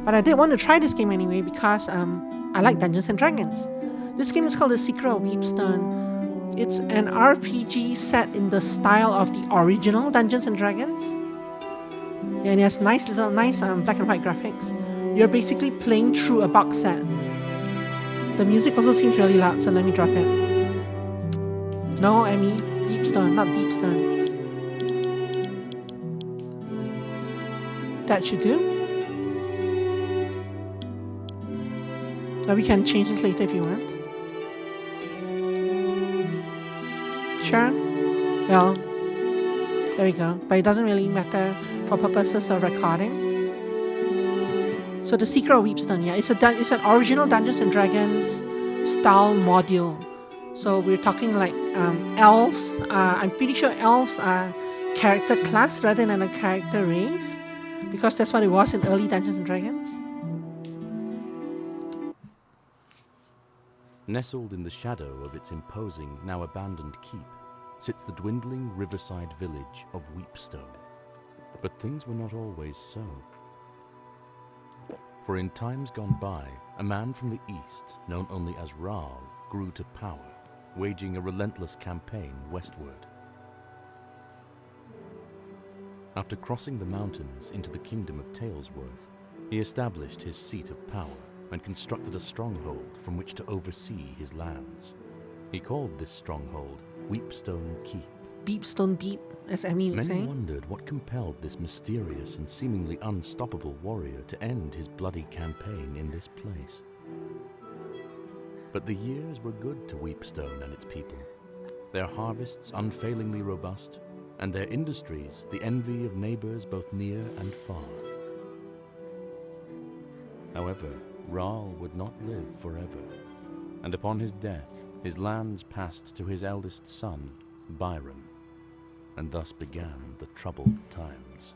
But I did want to try this game anyway because I like Dungeons and Dragons. This game is called The Secret of Weepstone. It's an RPG set in the style of the original Dungeons and Dragons. Yeah, and it has nice black and white graphics. You're basically playing through a box set. The music also seems really loud, so let me drop it. No, Emmy, Weepstone, not Deepstone. That should do. Now we can change this later if you want. Sure. Well, there we go. But it doesn't really matter for purposes of recording. So the Secret of Weepstone, yeah, it's an original Dungeons and Dragons style module. So we're talking like elves. I'm pretty sure elves are character class rather than a character race, because that's what it was in early Dungeons and Dragons. Nestled in the shadow of its imposing, now abandoned keep, sits the dwindling riverside village of Weepstone. But things were not always so. For in times gone by, a man from the east, known only as Raal, grew to power, waging a relentless campaign westward. After crossing the mountains into the kingdom of Talesworth, he established his seat of power and constructed a stronghold from which to oversee his lands. He called this stronghold Weepstone Keep. Weepstone Deep, as Emmy would say. Many wondered what compelled this mysterious and seemingly unstoppable warrior to end his bloody campaign in this place. But the years were good to Weepstone and its people, their harvests unfailingly robust, and their industries the envy of neighbors both near and far. However, Raal would not live forever, and upon his death, his lands passed to his eldest son, Byron, and thus began the troubled times.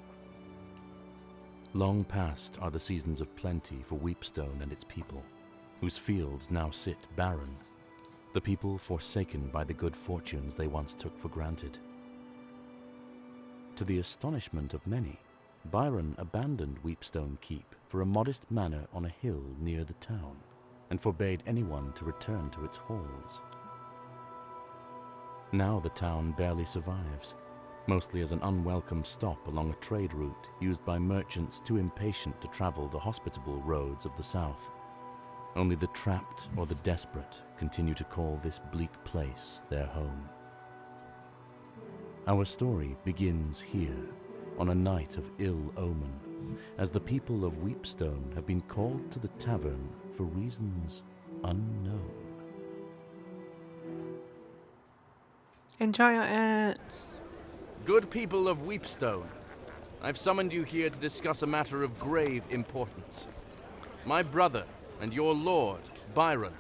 Long past are the seasons of plenty for Weepstone and its people, whose fields now sit barren, the people forsaken by the good fortunes they once took for granted. To the astonishment of many, Byron abandoned Weepstone Keep for a modest manor on a hill near the town, and forbade anyone to return to its halls. Now the town barely survives, mostly as an unwelcome stop along a trade route used by merchants too impatient to travel the hospitable roads of the south. Only the trapped or the desperate continue to call this bleak place their home. Our story begins here, on a night of ill omen, as the people of Weepstone have been called to the tavern for reasons unknown. Enjoy your ads. Good people of Weepstone, I've summoned you here to discuss a matter of grave importance. My brother and your lord, Byron,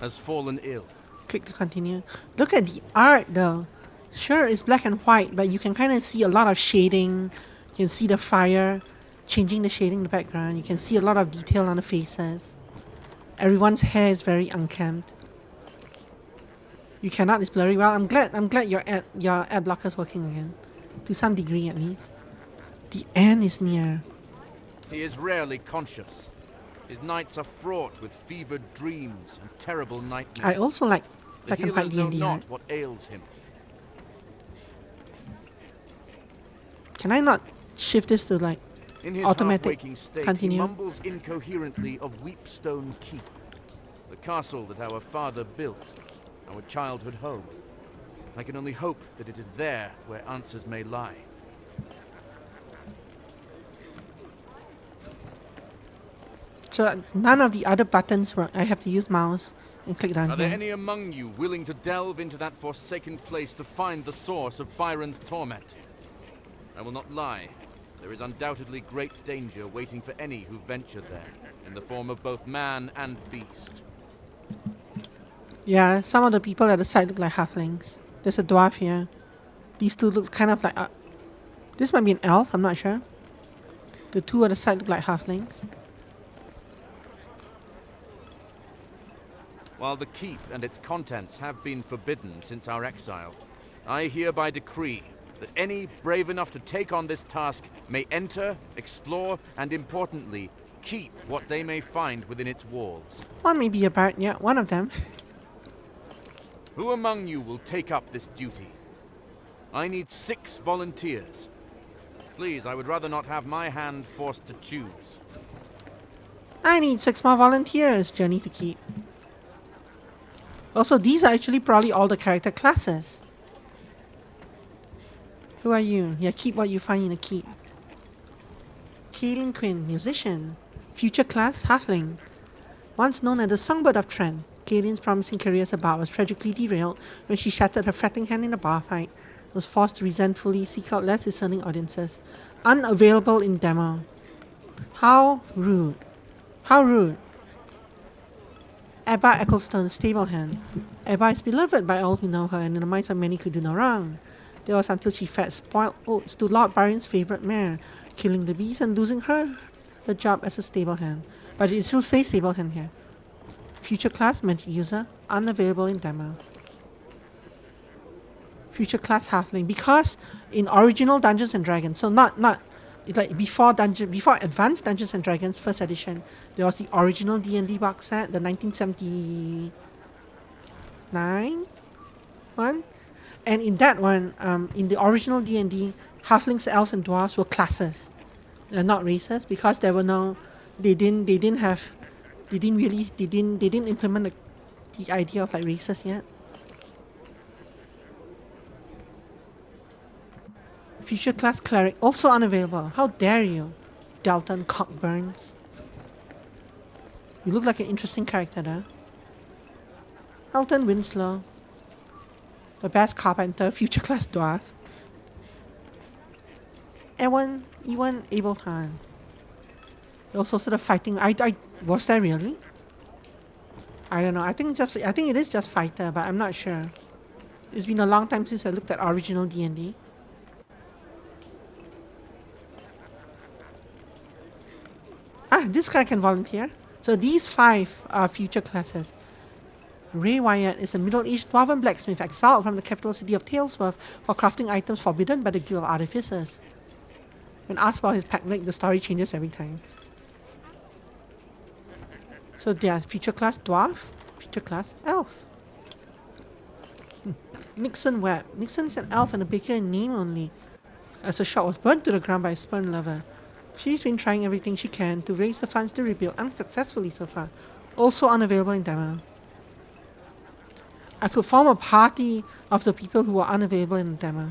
has fallen ill. Click to continue. Look at the art though. Sure, it's black and white, but you can kind of see a lot of shading. You can see the fire changing the shading in the background. You can see a lot of detail on the faces. Everyone's hair is very unkempt. You cannot, it's blurry. Well, I'm glad your ad blocker's working again. To some degree at least. The end is near. He is rarely conscious. His nights are fraught with fevered dreams and terrible nightmares. I also like The black and white healers know D&D not art. what ails him. Can I not shift this to like In his automatic half-waking state, continue? he mumbles incoherently of Weepstone Keep, the castle that our father built, our childhood home. I can only hope that it is there where answers may lie. So none of the other buttons work. I have to use mouse and click down Are there here. any among you willing to delve into that forsaken place to find the source of Byron's torment? I will not lie. There is undoubtedly great danger waiting for any who venture there, in the form of both man and beast. Yeah, some of the people at the side look like halflings. There's a dwarf here. These two look kind of like... this might be an elf, I'm not sure. The two at the side look like halflings. While the keep and its contents have been forbidden since our exile, I hereby decree that any brave enough to take on this task may enter, explore, and importantly, keep what they may find within its walls. One may be a bird, yeah, one of them. Who among you will take up this duty? I need 6 volunteers. Please, I would rather not have my hand forced to choose. I need 6 more volunteers, journey to keep. Also, these are actually probably all the character classes. Who are you? Yeah, keep what you find in a keep. Kaylin Quinn, musician. Future class, halfling. Once known as the Songbird of Trent, Kaylin's promising career as a bard was tragically derailed when she shattered her fretting hand in a bar fight. Was forced to resentfully seek out less discerning audiences. Unavailable in demo. How rude. How rude. Ebba Ecclestone, stable hand. Ebba is beloved by all who know her, and in the minds of many could do no wrong. That was until she fed spoiled oats to Lord Byron's favourite mare, killing the beast and losing her the job as a stable hand. But it still says stable hand here. Future class magic user, unavailable in demo. Future class halfling, because in original Dungeons and Dragons, so not it's like before Advanced Dungeons and Dragons first edition, there was the original D&D box set, the 1979 one, and in that one, in the original D&D, halflings, elves, and dwarves were classes. They're not races, because there were no, they didn't implement the idea of like races yet. Future class cleric, also unavailable. How dare you, Dalton Cockburns. You look like an interesting character there. Elton Winslow, the best carpenter, future class dwarf. Ewan Ableton. Also sort of fighting. I was there really? I don't know. I think it is just fighter, but I'm not sure. It's been a long time since I looked at original D&D. This guy can volunteer. So these 5 are future classes. Ray Wyatt is a middle-aged dwarven blacksmith exiled from the capital city of Talesworth for crafting items forbidden by the Guild of Artificers. When asked about his pack leg, the story changes every time. So they are future class dwarf, future class elf. Nixon Webb. Nixon is an elf and a baker in name only, as the shop was burnt to the ground by a spurn lover. She's been trying everything she can to raise the funds to rebuild, unsuccessfully so far. Also unavailable in demo. I could form a party of the people who are unavailable in the demo.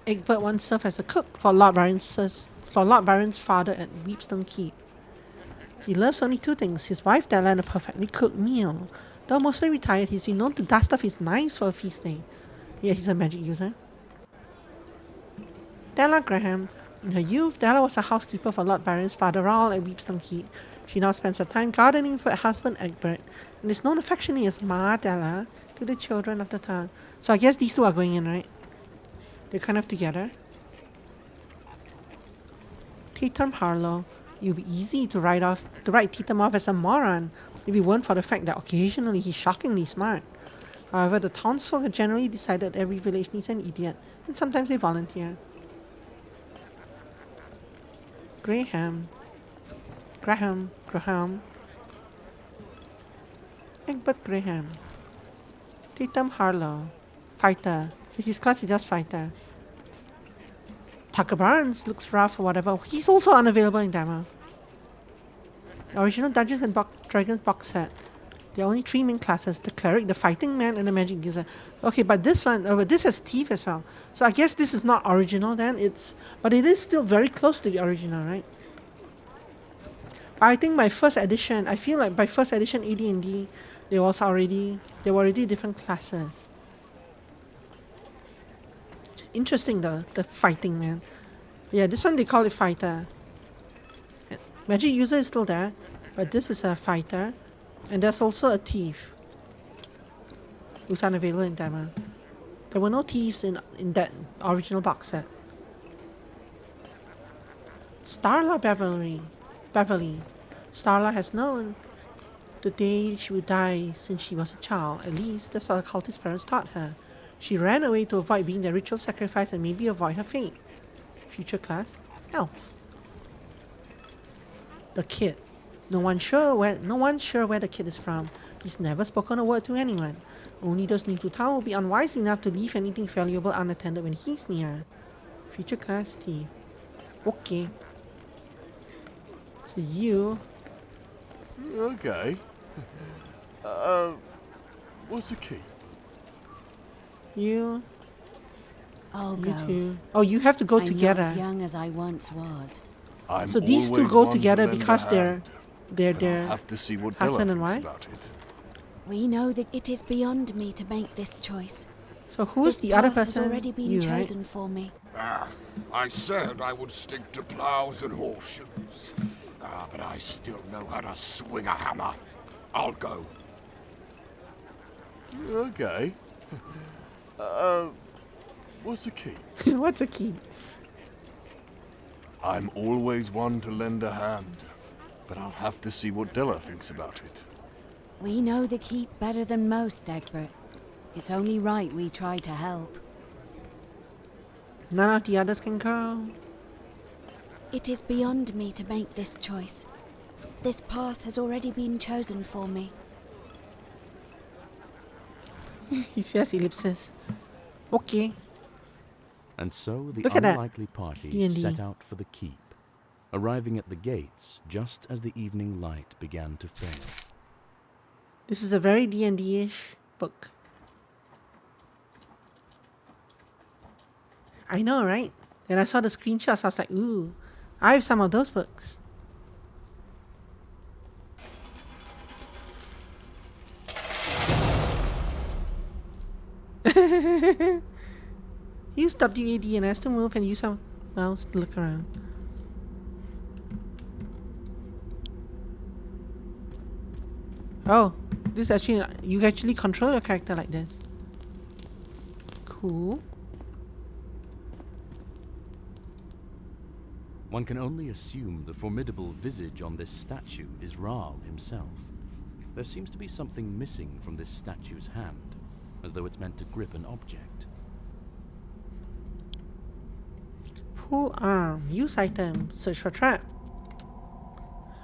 Egbert once served as a cook for Lord Byron's father at Weepstone Keep. He loves only 2 things, his wife Della and a perfectly cooked meal. Though mostly retired, he's been known to dust off his knives for a feast day. Yeah, he's a magic user. Della Graham. In her youth, Della was a housekeeper for Lord Byron's father Raoul at Weepstone Keep. She now spends her time gardening for her husband Egbert, and is known affectionately as Ma Della to the children of the town. So I guess these 2 are going in, right? They're kind of together. Tatum Harlow. It would be easy to write Tatum off as a moron if it weren't for the fact that occasionally he's shockingly smart. However, the townsfolk have generally decided every village needs an idiot, and sometimes they volunteer. Graham. Egbert Graham. Tatum Harlow. Fighter. So his class is just fighter. Tucker Barnes looks rough or whatever. He's also unavailable in demo. The original Dungeons and Dragons box set. There are only 3 main classes: the cleric, the fighting man, and the magic user. Okay, but this one, this has thief as well. So I guess this is not original then. But it is still very close to the original, right? I think by first edition, I feel like by first edition AD&D, there were already different classes. Interesting, the fighting man. Yeah, this one they call it fighter. Magic user is still there, but this is a fighter. And there's also a thief who's unavailable in demo. There were no thieves in that original box set. Starla Beverly. Starla has known the day she would die since she was a child. At least that's what her cultist parents taught her. She ran away to avoid being the ritual sacrifice and maybe avoid her fate. Future class, elf. the kid. No one's sure where the kid is from. He's never spoken a word to anyone. Only those new to town will be unwise enough to leave anything valuable unattended when he's near. Future class T. Okay. So you. Okay. What's the key? You. I'll You go. two. Oh, you have to go I'm together. not as young as I once was. I'm So these two always go one to together lend a because hand, they're but I'll have to see what husband Della and thinks wife? about it. We know that it is beyond me to make this choice. So who's This the other path has person? already been You, chosen right? for me. I said I would stick to plows and horseshoes. But I still know how to swing a hammer. I'll go. Okay. What's the key? What's a key? I'm always one to lend a hand, but I'll have to see what Della thinks about it. We know the keep better than most, Egbert. It's only right we try to help. None of the others can go. It is beyond me to make this choice. This path has already been chosen for me. He says ellipsis. Okay. And so the Look at that. unlikely party D&D. set out for the keep, arriving at the gates just as the evening light began to fail. This is a very D&D-ish book. I know, right? When I saw the screenshots, I was like, ooh, I have some of those books. Use WAD and S to move and use some mouse to look around. Oh, this actually, you actually control your character like this. Cool. One can only assume the formidable visage on this statue is Rahl himself. There seems to be something missing from this statue's hand, as though it's meant to grip an object. Pull arm. Use item. Search for trap.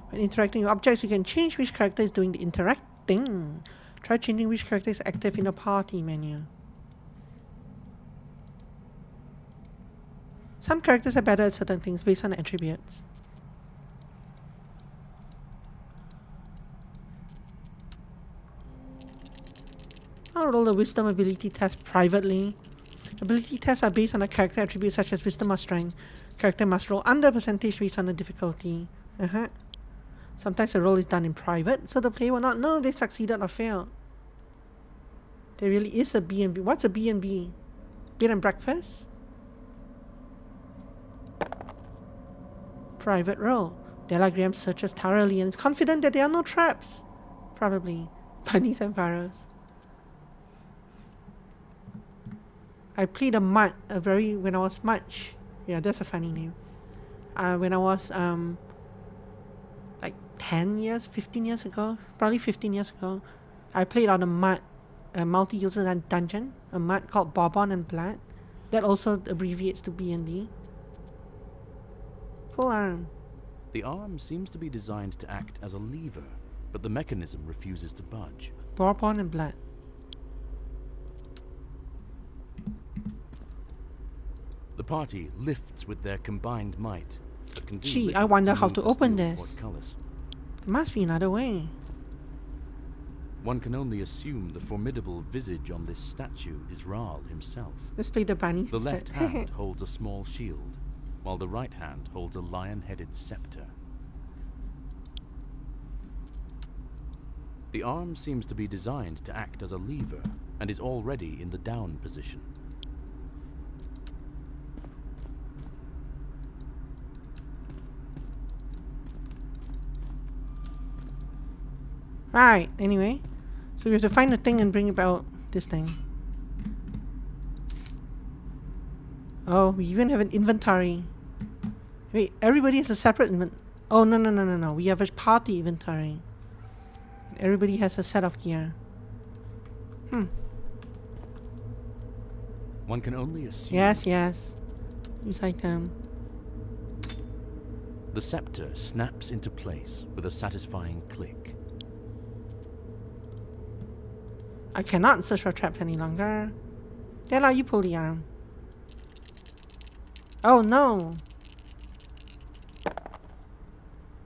When interacting with objects, you can change which character is doing the interacting. Try changing which character is active in the party menu. Some characters are better at certain things based on attributes. I'll roll the wisdom ability test privately. Ability tests are based on a character attribute such as wisdom or strength. Character must roll under percentage based on the difficulty. Sometimes the roll is done in private, so the player will not know if they succeeded or failed. There really is a B&B. What's a B&B? Bed and breakfast? Private roll. Delagram searches thoroughly and is confident that there are no traps. Probably. Bunnies and pharaohs. I played a mutt when I was much. Yeah, that's a funny name. When I was like 10 years, 15 years ago, probably 15 years ago, I played on a mutt, a multi-user dungeon, a mutt called Bourbon and Blood. That also abbreviates to B&B. Full arm. The arm seems to be designed to act as a lever, but the mechanism refuses to budge. Bourbon and Blood. The party lifts with their combined might, but can do Gee, little I wonder how move to the open steel this. portcullis. There must be another way. One can only assume the formidable visage on this statue is Rahl himself. Let's play the bunnies The instead. left hand holds a small shield, while the right hand holds a lion-headed scepter. The arm seems to be designed to act as a lever, and is already in the down position. Right, anyway. So we have to find the thing and bring about this thing. Oh, we even have an inventory. Wait, everybody has a separate inventory. Oh, no. We have a party inventory. Everybody has a set of gear. One can only assume Yes. Use item. The scepter snaps into place with a satisfying click. I cannot search for traps any longer. Della, you pull the arm. Oh no!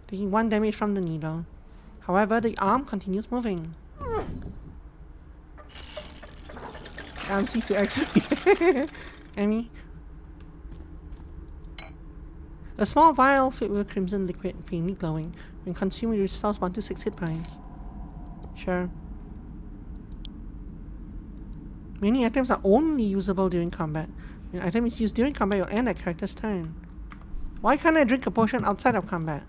Taking 1 damage from the needle. However, the arm continues moving. Arm seeks to exit. Emmy. A small vial filled with crimson liquid, faintly glowing. When consumed, it restores 1 to 6 hit points. Sure. Many items are only usable during combat. When an item is used during combat, it will end that character's turn. Why can't I drink a potion outside of combat?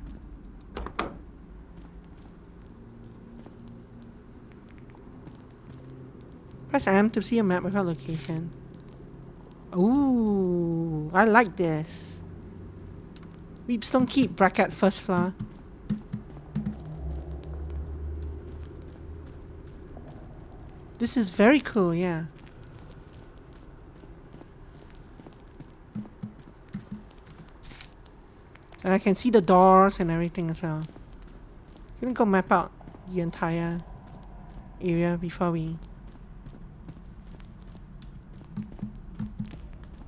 Press M to see a map with a location. Ooh, I like this. Weepstone Keep, bracket first floor. This is very cool, yeah. And I can see the doors and everything as well. Gonna go map out the entire area before we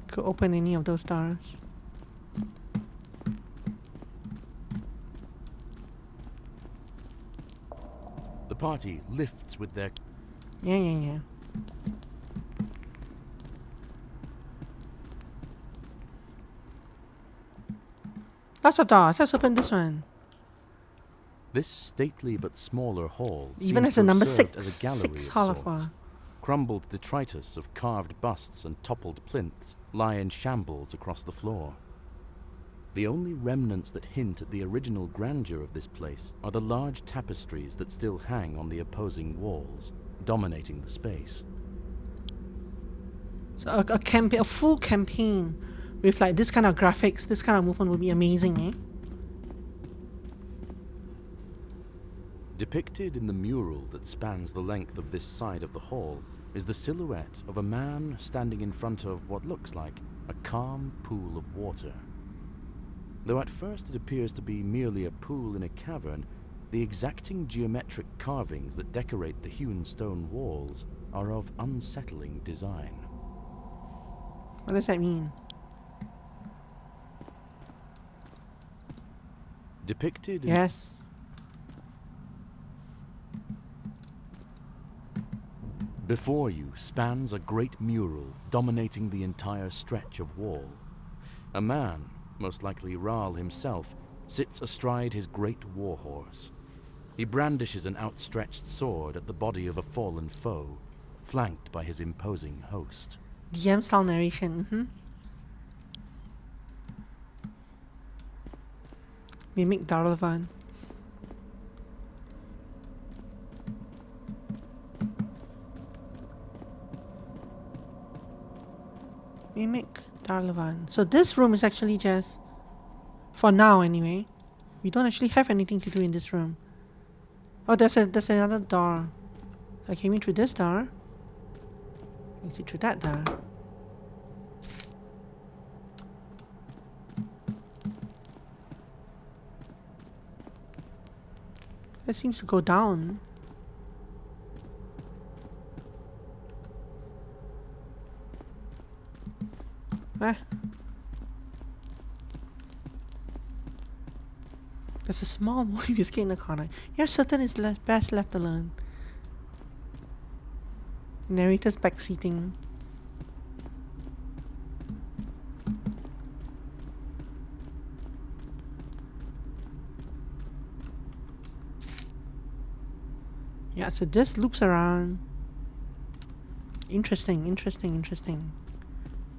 could open any of those doors. The party lifts with their... Yeah. Lots of doors. Let's open this one. This stately but smaller hall Even seems as to a have number served 6. as a gallery 6 of Hall of sorts. War. Crumbled detritus of carved busts and toppled plinths lie in shambles across the floor. The only remnants that hint at the original grandeur of this place are the large tapestries that still hang on the opposing walls, dominating the space. So a full campaign with like this kind of graphics, this kind of movement would be amazing, eh? Depicted in the mural that spans the length of this side of the hall is the silhouette of a man standing in front of what looks like a calm pool of water. Though at first it appears to be merely a pool in a cavern, the exacting geometric carvings that decorate the hewn stone walls are of unsettling design. What does that mean? Depicted in Yes. Before you spans a great mural dominating the entire stretch of wall. A man, most likely Rahl himself, sits astride his great warhorse. He brandishes an outstretched sword at the body of a fallen foe, flanked by his imposing host. DM style narration. Mimic Darlavan. Mimic Darlavan. So this room is actually just, for now anyway, we don't actually have anything to do in this room. Oh, there's another door. I came in through this door. You see through that door. That seems to go down. There's a small movie biscuit in the corner. You're certain it's best left alone. Narrator's backseating. Yeah, so this loops around. Interesting.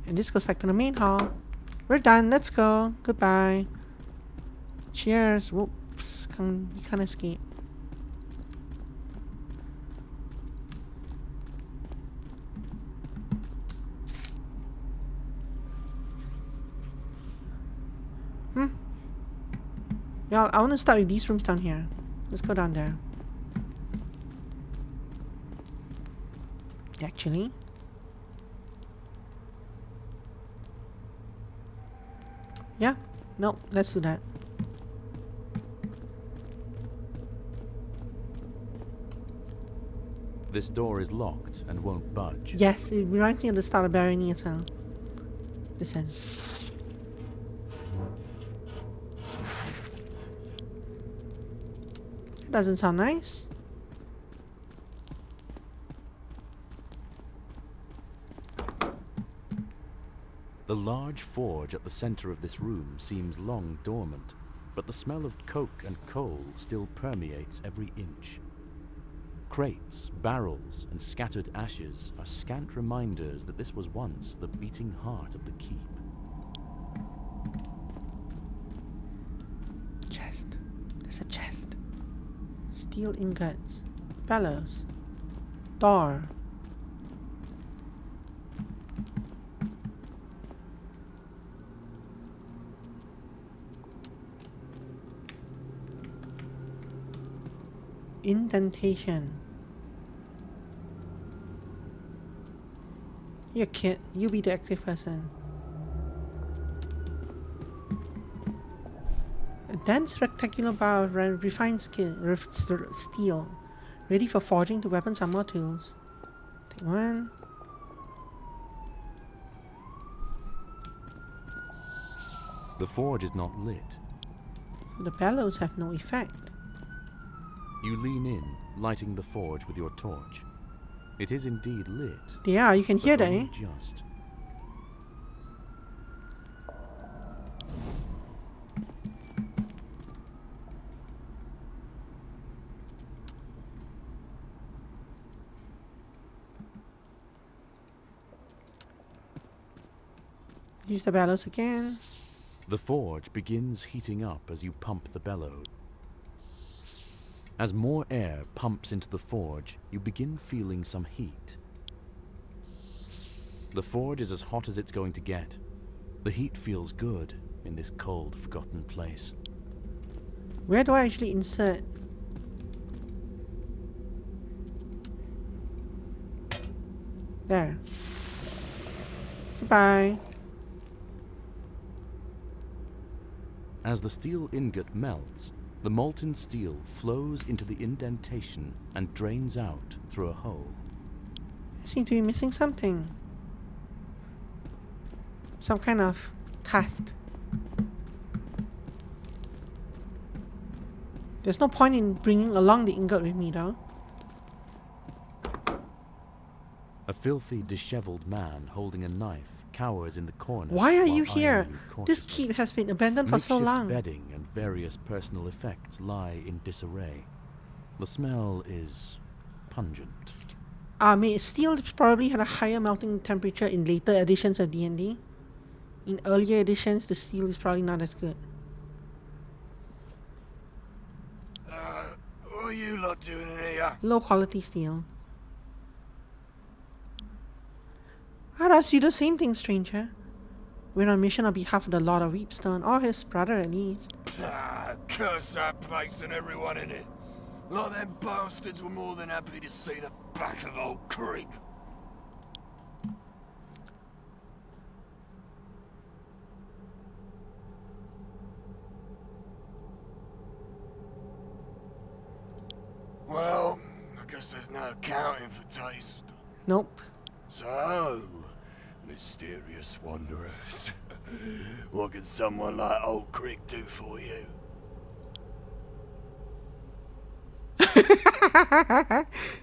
And this goes back to the main hall. We're done. Let's go. Goodbye. Cheers. Whoops. You can't escape. Yeah, I want to start with these rooms down here. Let's go down there. Actually. Yeah. No, let's do that. This door is locked and won't budge. Yes, it reminds me of the start of Barony as well. Listen. That doesn't sound nice. The large forge at the center of this room seems long dormant, but the smell of coke and coal still permeates every inch. Crates, barrels, and scattered ashes are scant reminders that this was once the beating heart of the keep. Chest. There's a chest. Steel ingots. Bellows. Door. Indentation. You kid, you be the active person. A dense rectangular bar of refined steel, ready for forging to weapons and more tools. Take one. The forge is not lit. The bellows have no effect. You lean in, lighting the forge with your torch. It is indeed lit. Yeah, you can hear but that, eh? only just. Use the bellows again. The forge begins heating up as you pump the bellows. As more air pumps into the forge, you begin feeling some heat. The forge is as hot as it's going to get. The heat feels good in this cold, forgotten place. Where do I actually insert? There. Goodbye. As the steel ingot melts, the molten steel flows into the indentation and drains out through a hole. I seem to be missing something. Some kind of cast. There's no point in bringing along the ingot with me though. A filthy, disheveled man holding a knife cowers in the corner. Why are while you eyeing here? you This cautiously. keep has been abandoned for so Makeshift long. bedding and various personal effects lie in disarray. The smell is pungent. Mate, steel probably had a higher melting temperature in later editions of D&D. In earlier editions, the steel is probably not as good. What are you lot doing in here? Low quality steel. I'd ask you the same thing, stranger. We're on a mission on behalf of the Lord of Weepstone, or his brother at least. Curse that place and everyone in it. Like them bastards were more than happy to see the back of Old Creek. Well, I guess there's no accounting for taste. Nope. So, mysterious wanderers, what can someone like Old Creek do for you?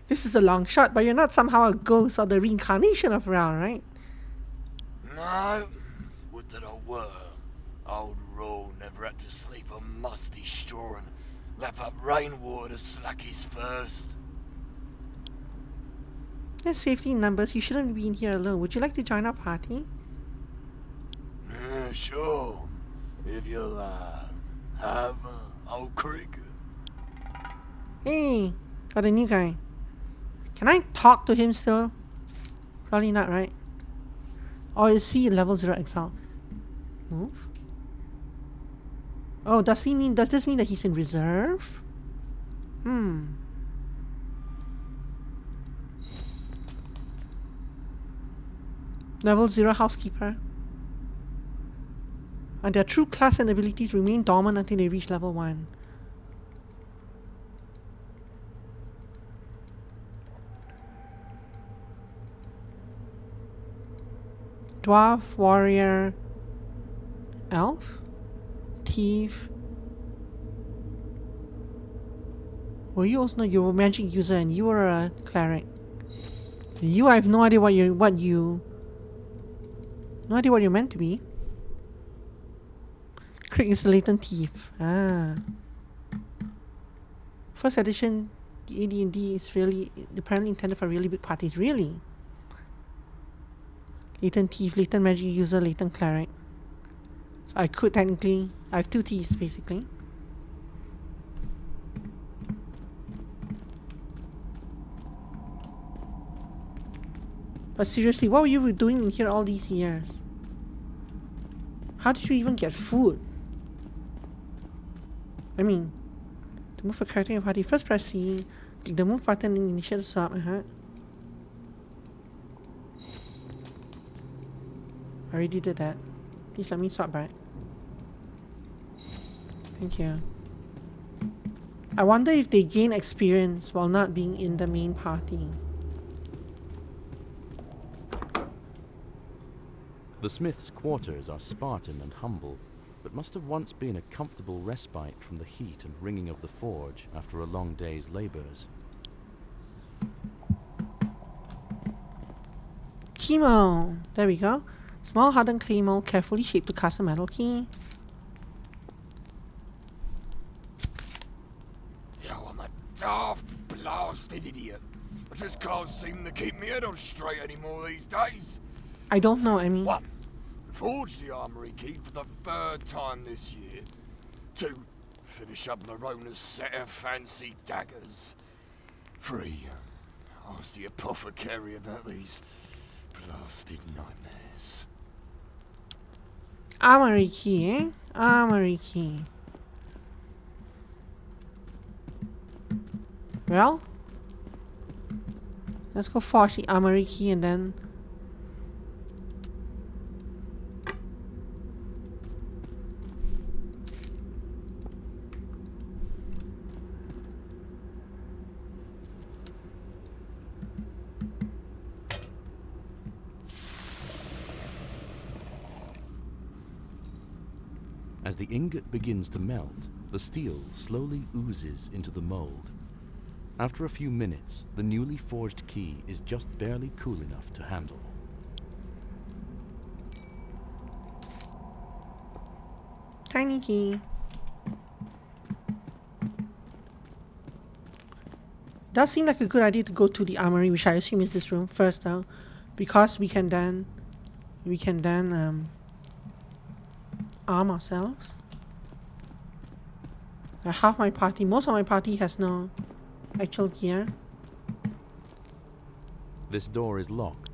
This is a long shot, but you're not somehow a ghost or the reincarnation of Ral, right? No, would that I were. Old Raw never had to sleep on musty straw and lap up rainwater to slack his thirst. There's safety in numbers. You shouldn't be in here alone. Would you like to join our party? Sure. If you'll, have Old Creek. Hey, got a new guy. Can I talk to him still? Probably not, right? Or is he level 0 exile? Move? Oh, does this mean that he's in reserve? Level 0 housekeeper. And their true class and abilities remain dormant until they reach level 1. Dwarf, warrior, elf, thief. Well, you also know you're a magic user and you are a cleric. You, I have no idea what you're meant to be. Crick is a latent thief. Ah. First edition AD&D is really apparently intended for really big parties. Really? Latent thief, latent magic user, latent cleric. So I could technically... I have 2 thieves basically. But seriously, what were you doing in here all these years? How did you even get food? I mean, to move a character in your party, first press C, click the move button and initiate the swap. I already did that. Please let me swap back. Thank you. I wonder if they gain experience while not being in the main party. The smith's quarters are Spartan and humble, but must have once been a comfortable respite from the heat and ringing of the forge after a long day's labours. Keymo! There we go. Small hardened clay mold carefully shaped to cast a metal key. Oh, I'm a daft blasted idiot. I just can't seem to keep my head on straight anymore these days. I don't know, I mean... 1. Forge the armory key for the 3rd time this year. 2. Finish up Larona's set of fancy daggers. 3. Ask the apothecary about these blasted nightmares. Armory key, eh? Armory key. Well, let's go forge the armory key and then... As the ingot begins to melt, the steel slowly oozes into the mold. After a few minutes, the newly forged key is just barely cool enough to handle. Tiny key. Does seem like a good idea to go to the armory, which I assume is this room first though, because we can then arm ourselves. Half my party, most of my party has no actual gear. This door is locked.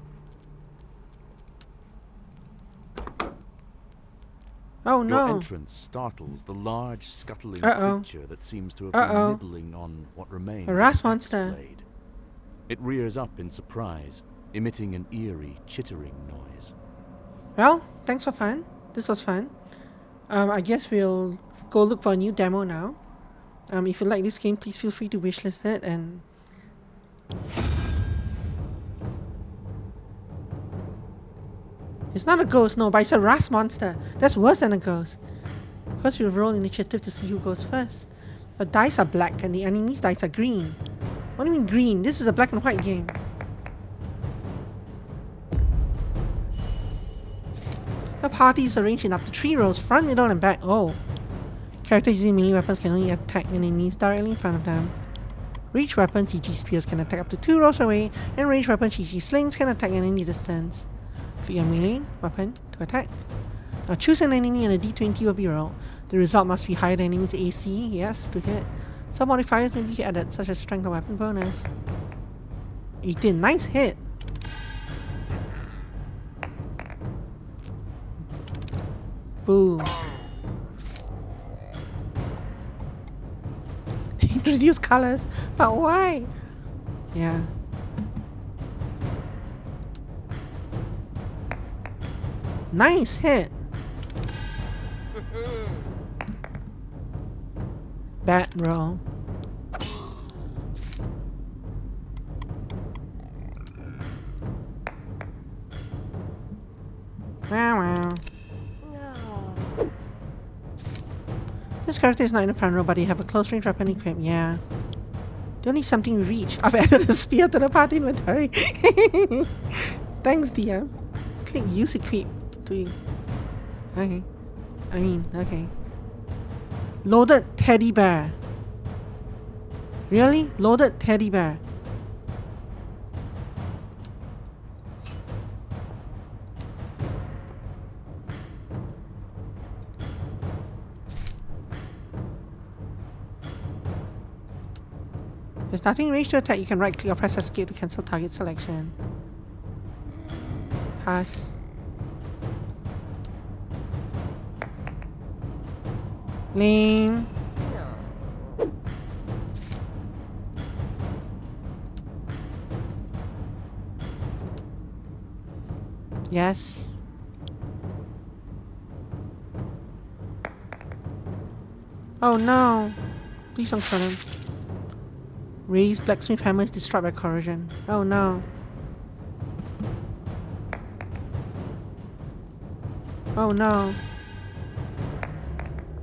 Oh no! Your entrance startles the large, scuttling creature that seems to have been nibbling on what remains a of ras the axe monster. blade. It rears up in surprise, emitting an eerie, chittering noise. Well, thanks for fun. This was fun. I guess we'll go look for a new demo now. If you like this game, please feel free to wishlist it and... It's not a ghost, no, but it's a ras monster. That's worse than a ghost. First we'll roll initiative to see who goes first. The dice are black and the enemy's dice are green. What do you mean green? This is a black and white game. The party is arranged in up to 3 rows, front, middle, and back. Oh. Characters using melee weapons can only attack enemies directly in front of them. Ranged weapons, e.g. spears, can attack up to 2 rows away, and ranged weapons, e.g. slings, can attack at any distance. Click your melee weapon to attack. Now choose an enemy and a d20 will be rolled. The result must be higher than enemy's AC, yes, to hit. Some modifiers may be added, such as strength or weapon bonus. 18, nice hit! Boom. Introduce colors, but why? Yeah. Nice hit. Bat roll. Wow. This character is not in the front row, but they have a close range weapon equipped. Yeah. They only something we reach. I've added a spear to the party inventory. Thanks, DM. Click use equip to. Okay. Okay. Loaded teddy bear. Really? Loaded teddy bear. There's nothing range to attack. You can right click or press escape to cancel target selection. Pass. Lame. Yes. Oh no. Please don't kill him. Ray's blacksmith hammer is destroyed by corrosion. Oh no. Oh no.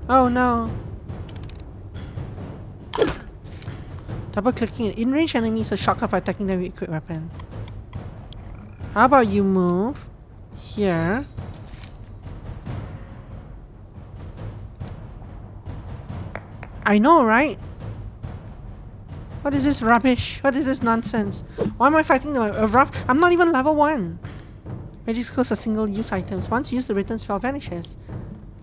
Oh no. Double clicking an in-range enemy is a shortcut for attacking them with equipped weapon. How about you move here? I know, right? What is this rubbish? What is this nonsense? Why am I fighting a rough? I'm not even level 1. Magic scrolls are single-use items. Once used, the written spell vanishes.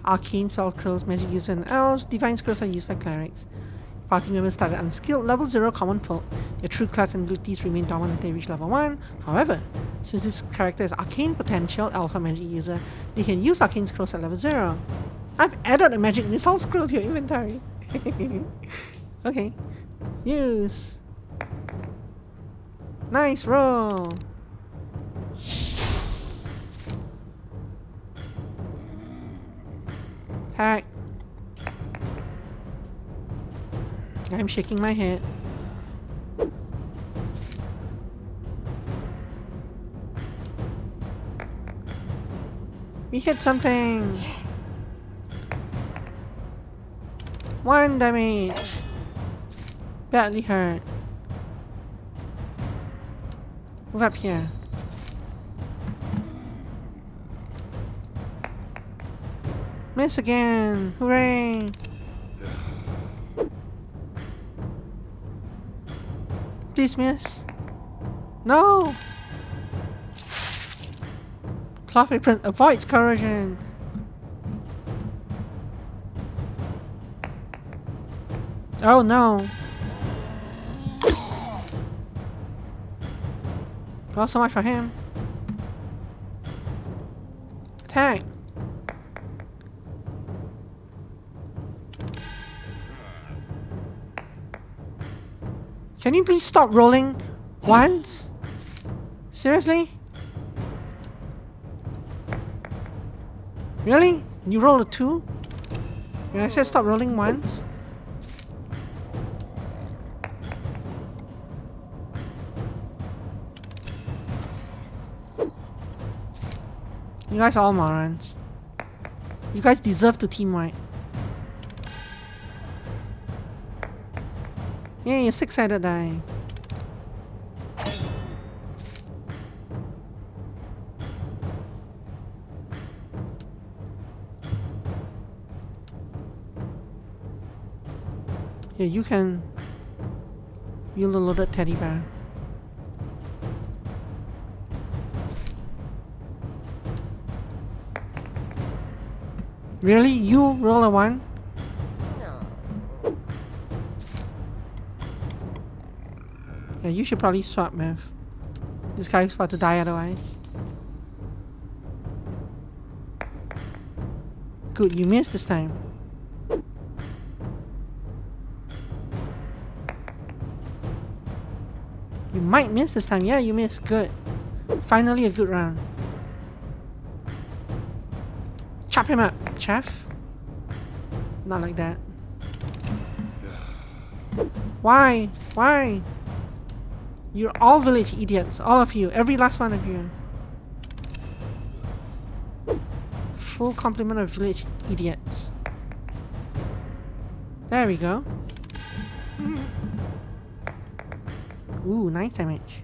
Arcane spell scrolls, magic used and elves. Divine scrolls are used by clerics. Party members started unskilled, level 0 common folk. Their true class and abilities remain dormant until they reach level 1. However, since this character is arcane potential alpha magic user, they can use arcane scrolls at level 0. I've added a magic missile scroll to your inventory. Okay. Use. Nice roll. Attack. I'm shaking my head. We hit something. 1 damage. Badly hurt. Move up here. Miss again. Hooray. Please miss. No. Cloth apron avoids corrosion. Oh no. Well, so much for him. Attack. Can you please stop rolling once? Seriously? Really? You rolled a 2? When I said stop rolling once? You guys are all morons. You guys deserve to team wipe. Yeah, you're 6-sided die. Yeah, you can wield a loaded teddy bear. Really? You roll a 1? Yeah, you should probably swap, Mev. This guy's about to die otherwise. Good, you missed this time. You might miss this time. Yeah, you missed. Good. Finally a good round. Chop him up, chef. Not like that. Why? Why? You're all village idiots. All of you. Every last one of you. full complement of village idiots. There we go. Ooh, nice damage.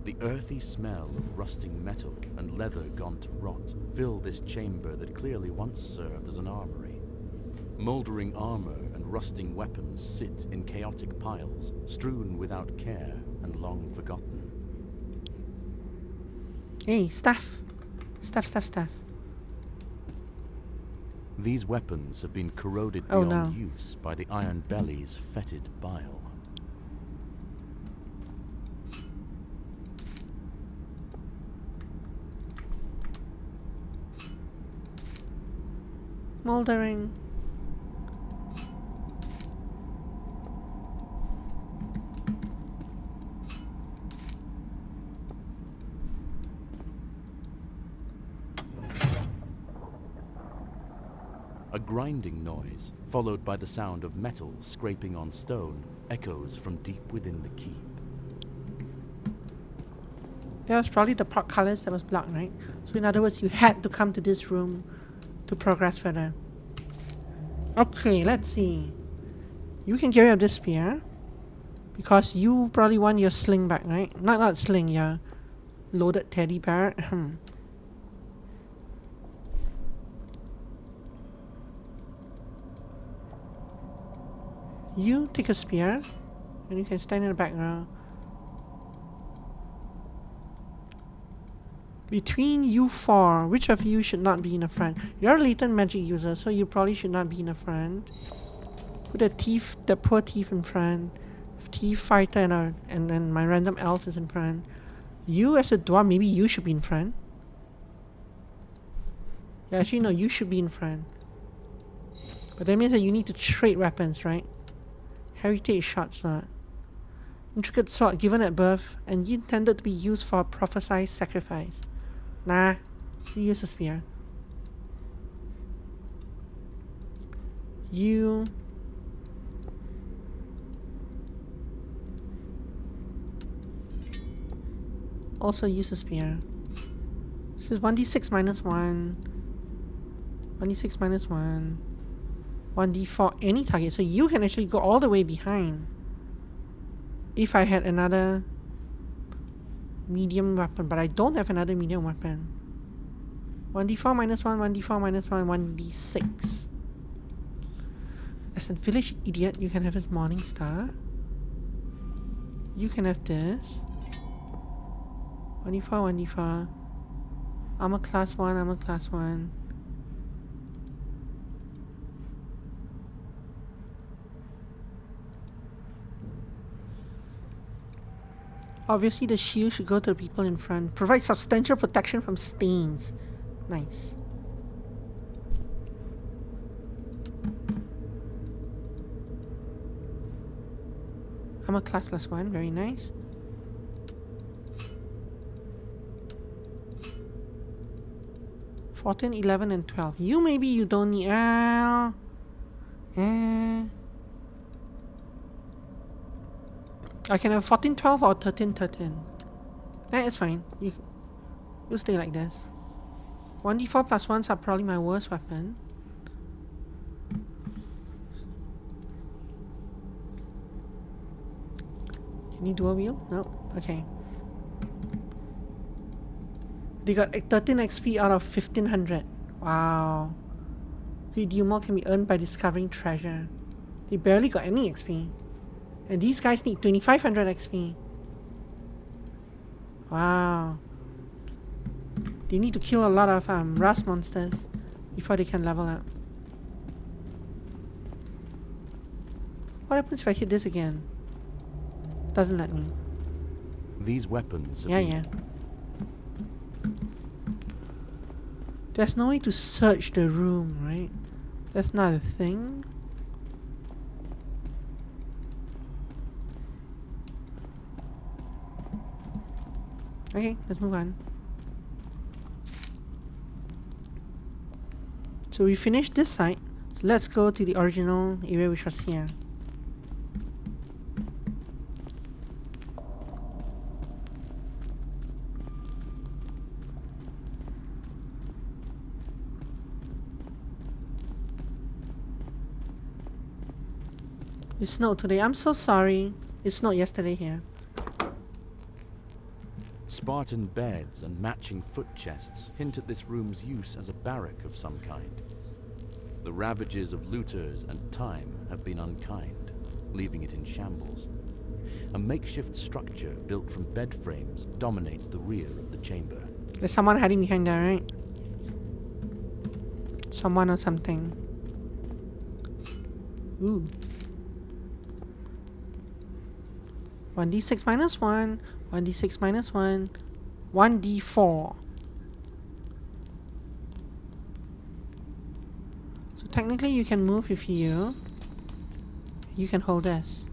The earthy smell of rusting metal and leather gone to rot fill this chamber that clearly once served as an armory. Mouldering armor and rusting weapons sit in chaotic piles, strewn without care and long forgotten. Hey, staff. Staff. These weapons have been corroded Oh, beyond no. use by the Iron Belly's fetid bile. Moldering. A grinding noise, followed by the sound of metal scraping on stone, echoes from deep within the keep. That was probably the portcullis that was blocked, right? So in other words, you had to come to this room to progress further. Okay, let's see. You can get rid of this spear. Because you probably want your sling back, right? Not sling, your loaded teddy bear. You take a spear, and you can stand in the back row. Between you four, which of you should not be in the front? You're a latent magic user, so you probably should not be in the front. Put the poor thief in front. Thief, fighter, and then my random elf is in front. You as a dwarf, maybe you should be in front. Yeah, actually no, you should be in front. But that means that you need to trade weapons, right? Heritage short sword. Intricate sword given at birth and intended to be used for a prophesied sacrifice. Nah, you use a spear. You... also use a spear. This is 1d6 minus 1. 1d6 minus 1. 1d4 any target. So you can actually go all the way behind. If I had another medium weapon. But I don't have another medium weapon. 1d4 minus 1, 1d4 minus 1, 1d6. As a village idiot, you can have this morning star. You can have this. 1d4, 1d4. Armor class 1, armor class 1. Obviously the shield should go to the people in front. Provide substantial protection from stains. Nice. Armor class plus 1, very nice. $14, $11, and $12. Maybe you don't need. I can have 14, 12 or 13, 13. That is fine. You'll stay like this. 1d4 plus 1s are probably my worst weapon. Can you dual wield? No. Okay. They got 13 XP out of 1500. Wow. Redeem can be earned by discovering treasure. They barely got any XP. And these guys need 2500 XP. Wow. They need to kill a lot of rust monsters before they can level up. What happens if I hit this again? Doesn't let me. These weapons have Yeah. There's no way to search the room, right? That's not a thing. Okay, let's move on. So we finished this side. So let's go to the original area which was here. It snowed today. I'm so sorry. It snowed yesterday here. Spartan beds and matching foot chests hint at this room's use as a barrack of some kind. The ravages of looters and time have been unkind, leaving it in shambles. A makeshift structure built from bed frames dominates the rear of the chamber. There's someone hiding behind there, right? Someone or something. Ooh. 1d6 minus 1. 1d6 minus 1. 1d4. So technically you can move if you can hold this.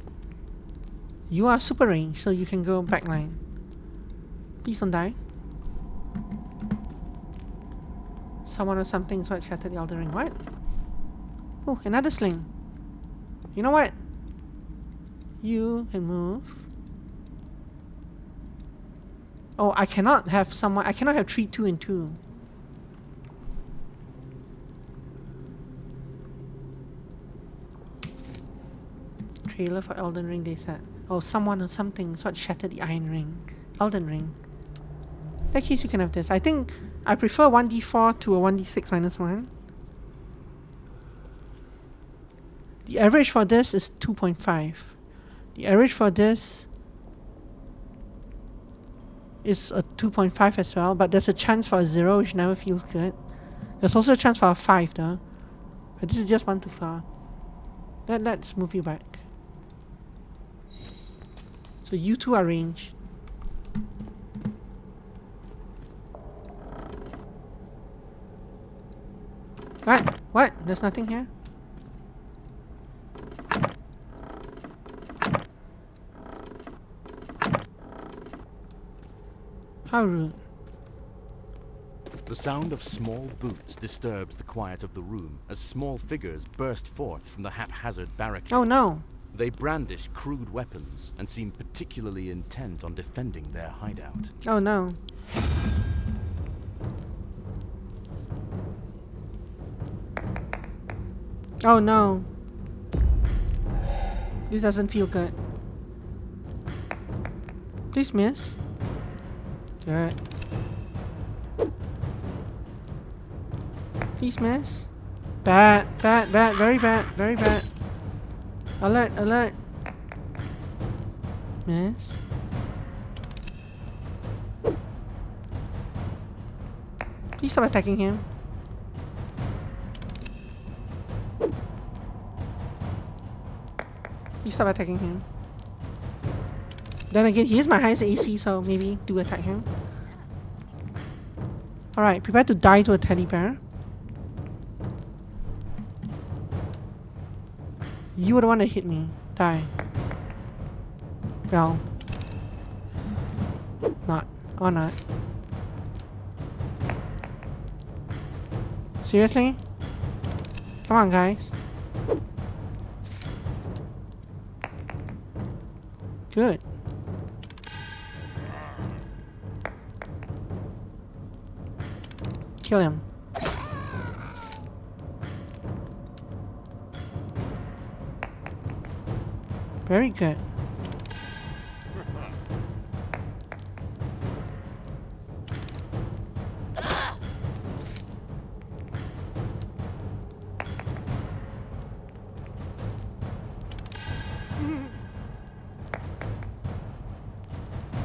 You are super range, so you can go backline. Please don't die. Someone or something is what shattered the Elden Ring. What? Oh, another sling. You know what? You can move. Oh, I cannot have 3, 2, and 2. Trailer for Elden Ring, they said. Oh, someone or something is what shattered the Iron Ring. Elden Ring. In that case, you can have this. I think I prefer 1d4 to a 1d6 minus 1. The average for this is 2.5. The average for this is a 2.5 as well, but there's a chance for a 0, which never feels good. There's also a chance for a 5 though. But this is just one too far. Let's move you back. So you two are ranged. What? What? There's nothing here? How rude. The sound of small boots disturbs the quiet of the room as small figures burst forth from the haphazard barricade. Oh no. They brandish crude weapons and seem particularly intent on defending their hideout. Oh no. Oh no. This doesn't feel good. Please miss. Good. Please miss. Bad, bad, bad, very bad, very bad. Alert, alert. Miss. Please stop attacking him. Please stop attacking him. Then again, he is my highest AC, so maybe do attack him. Alright, prepare to die to a teddy bear. You were the one that hit me. Die. Well. Not. Or not. Seriously? Come on, guys. Good. Kill him. Very good.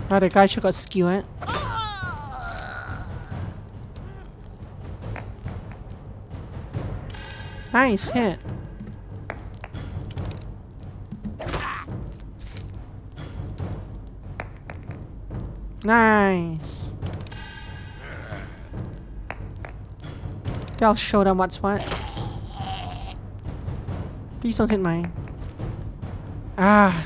Oh, the guy should got skewered. Nice hit. Nice. I'll show them what's what. Please don't hit mine. Ah.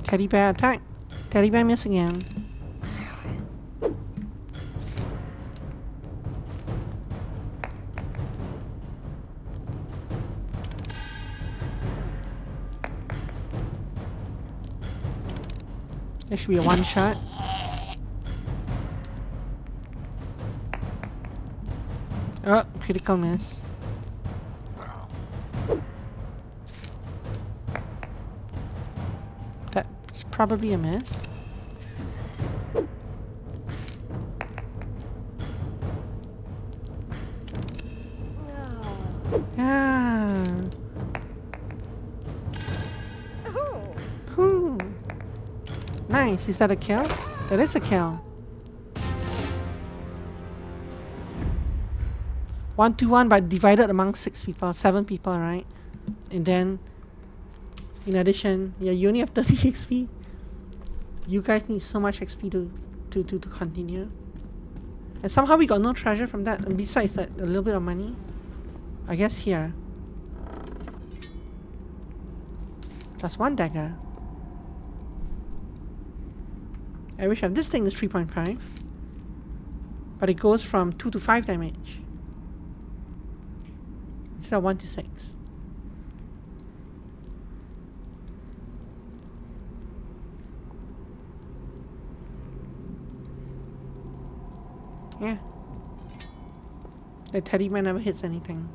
Teddy bear attack. Teddy bear miss again. There should be a one shot. Oh, critical miss. That's probably a miss. Yeah. Ooh. Nice. Is that a kill? That is a kill. 1-1, but divided among 7 people, right? And then, in addition, yeah, you only have 30 XP. You guys need so much XP to continue. And somehow we got no treasure from that. And besides that, a little bit of money. I guess here. Just 1 dagger. I wish I have this thing is 3.5. But it goes from 2 to 5 damage. Instead of 1 to 6. Yeah. The teddy man never hits anything.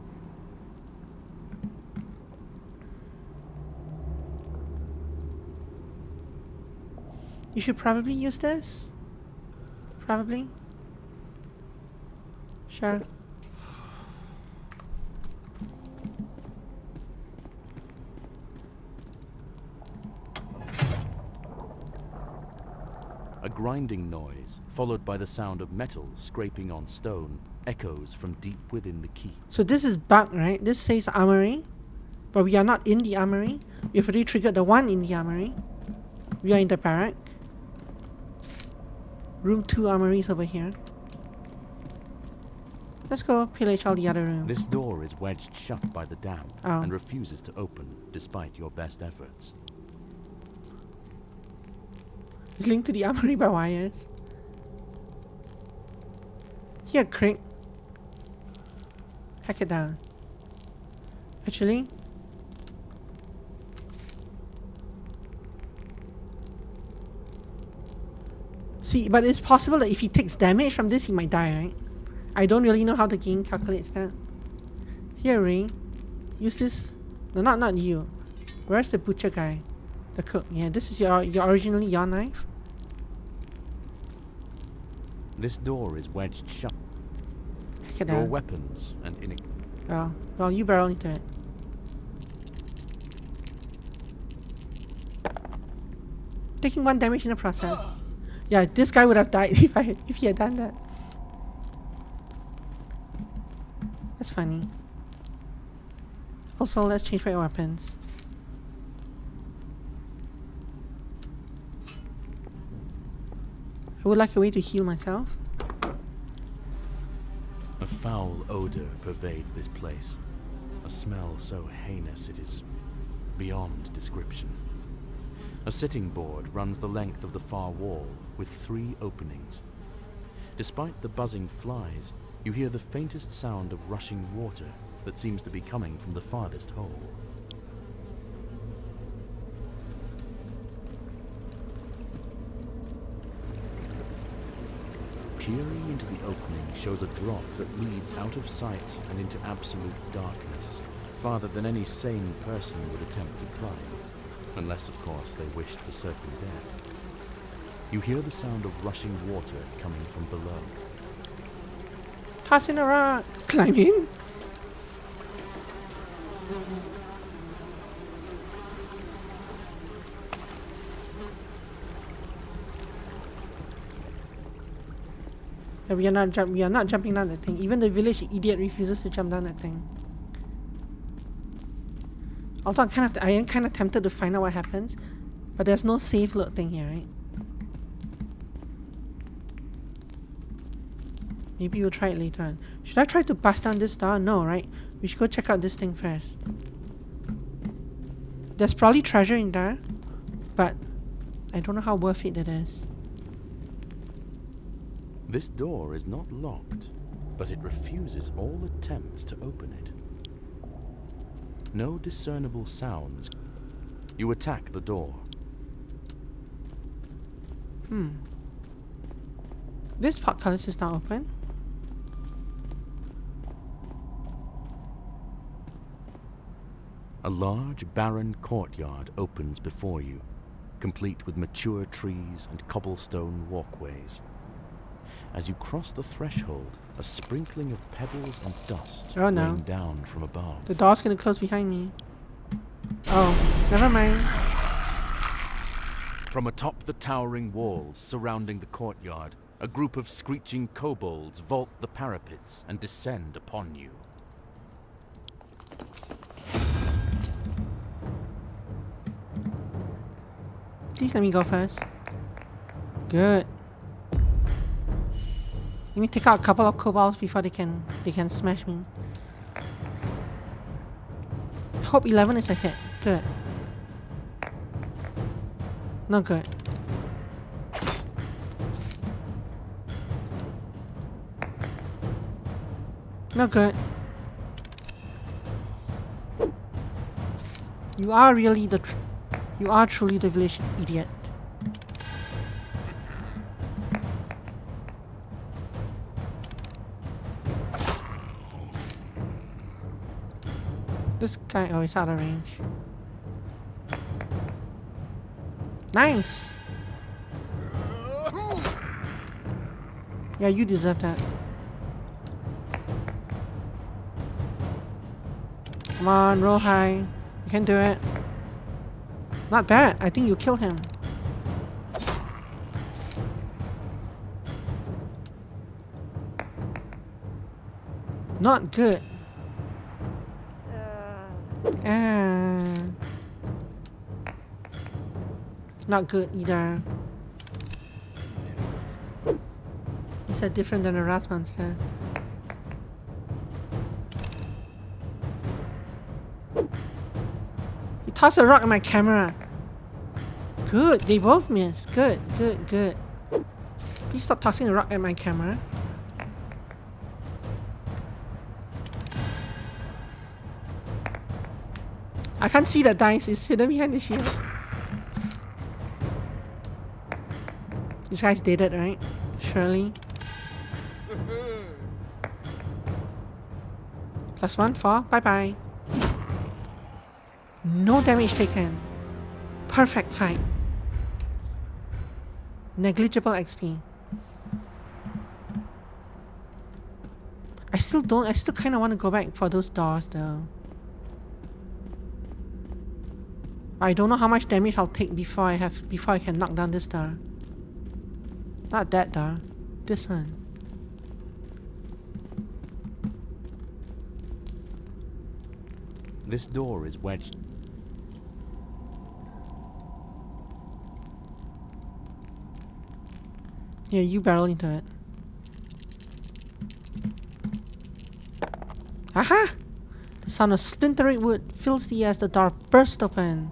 You should probably use this. Probably. Sure. A grinding noise, followed by the sound of metal scraping on stone, echoes from deep within the keep. So this is bug, right? This says armory, but we are not in the armory. We've already triggered the one in the armory. We are in the barrack. Room 2 armory is over here. Let's go pillage all the other rooms. This door is wedged shut by the dam Oh. and refuses to open despite your best efforts. It's linked to the armory by wires. Here, Craig. Hack it down. Actually, see, but it's possible that if he takes damage from this, he might die, right? I don't really know how the game calculates that. Here, Ray. Use this. No, not you. Where's the butcher guy? The cook. Yeah, this is your originally your knife. This door is wedged shut. Hack it Your down. weapons and Oh, well, you barrel into it. Taking 1 damage in the process. Yeah, this guy would have died if he had done that. That's funny. Also, let's change my weapons. I would like a way to heal myself. A foul odor pervades this place. A smell so heinous it is beyond description. A sitting board runs the length of the far wall with 3 openings. Despite the buzzing flies, you hear the faintest sound of rushing water that seems to be coming from the farthest hole. Peering into the opening shows a drop that leads out of sight and into absolute darkness, farther than any sane person would attempt to climb, unless, of course, they wished for certain death. You hear the sound of rushing water coming from below. Toss in a rock. Climb in. We are not jumping down that thing. Even the village idiot refuses to jump down that thing. Also, I am kind of tempted to find out what happens, but there's no safe load thing here, right? Maybe we'll try it later on. Should I try to bust down this door? No, right? We should go check out this thing first. There's probably treasure in there, but I don't know how worth it is. This door is not locked, but it refuses all attempts to open it. No discernible sounds. You attack the door. This portcullis is not open. A large, barren courtyard opens before you, complete with mature trees and cobblestone walkways. As you cross the threshold, a sprinkling of pebbles and dust Oh, no. rain down from above. The door's gonna close behind me. Oh, never mind. From atop the towering walls surrounding the courtyard, a group of screeching kobolds vault the parapets and descend upon you. Please let me go first. Good. Let me take out a couple of kobolds before they can smash me. I hope 11 is a hit. Good. Not good. Not good. You are truly the village idiot. This guy, oh, he's out of range. Nice! Yeah, you deserve that. Come on, roll high. You can do it. Not bad. I think you kill him. Not good. Not good either. These are different than a rat monster. You toss a rock at my camera. Good, they both miss. Good, good, good. Please stop tossing a rock at my camera. I can't see that dice, it's hidden behind the shield. This guy's dead, right? Surely. +1 for bye bye. No damage taken. Perfect fight. Negligible XP. I still kind of want to go back for those doors though. I don't know how much damage I'll take before I can knock down this door. Not that door. This one. This door is wedged. Yeah, you barrel into it. Aha! The sound of splintering wood fills the air as the door bursts open.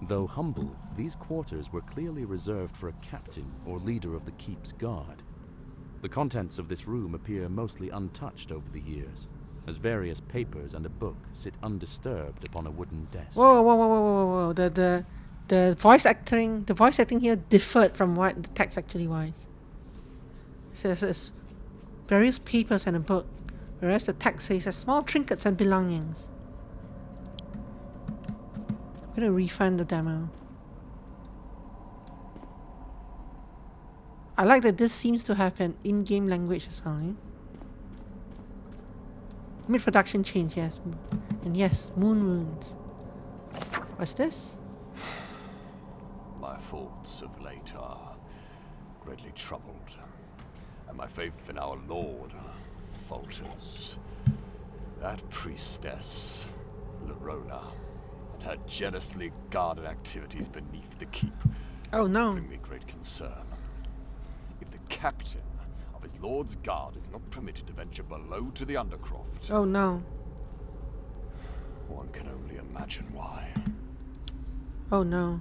Though humble, these quarters were clearly reserved for a captain or leader of the keep's guard. The contents of this room appear mostly untouched over the years, as various papers and a book sit undisturbed upon a wooden desk. Whoa, whoa, whoa, whoa, whoa, whoa. The voice acting here differed from what the text actually was. It says various papers and a book, whereas the text says small trinkets and belongings. I'm gonna refund the demo. I like that this seems to have an in-game language as well. Eh? Mid-production change, yes. And yes, moon runes. What's this? My thoughts of late are greatly troubled, and my faith in our Lord falters. That priestess, Lorona, and her jealously guarded activities beneath the keep Oh no. bring me great concern. If the captain of his Lord's guard is not permitted to venture below to the Undercroft, Oh no. one can only imagine why. Oh no.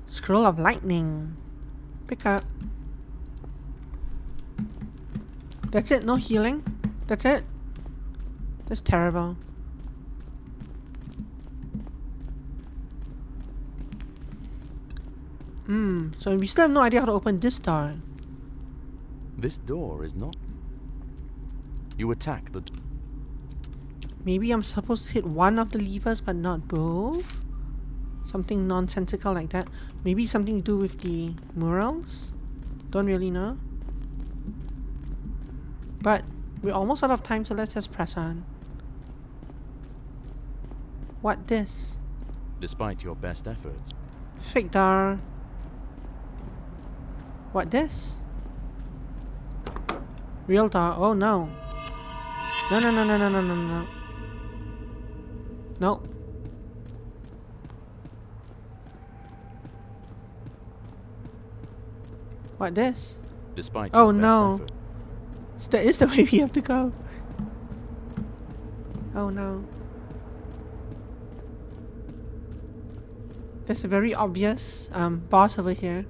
Scroll of lightning. Pick up. That's it, no healing? That's it? That's terrible. So we still have no idea how to open this door. This door is not... You attack the... Maybe I'm supposed to hit one of the levers but not both? Something nonsensical like that. Maybe something to do with the murals? Don't really know. But we're almost out of time, so let's just press on. What this? Despite your best efforts. Fake door. What this? Real door. Oh no. No, no, no, no, no, no, no, no. No. What this? Despite Oh your best no. effort. So that is the way we have to go. Oh no. There's a very obvious boss over here.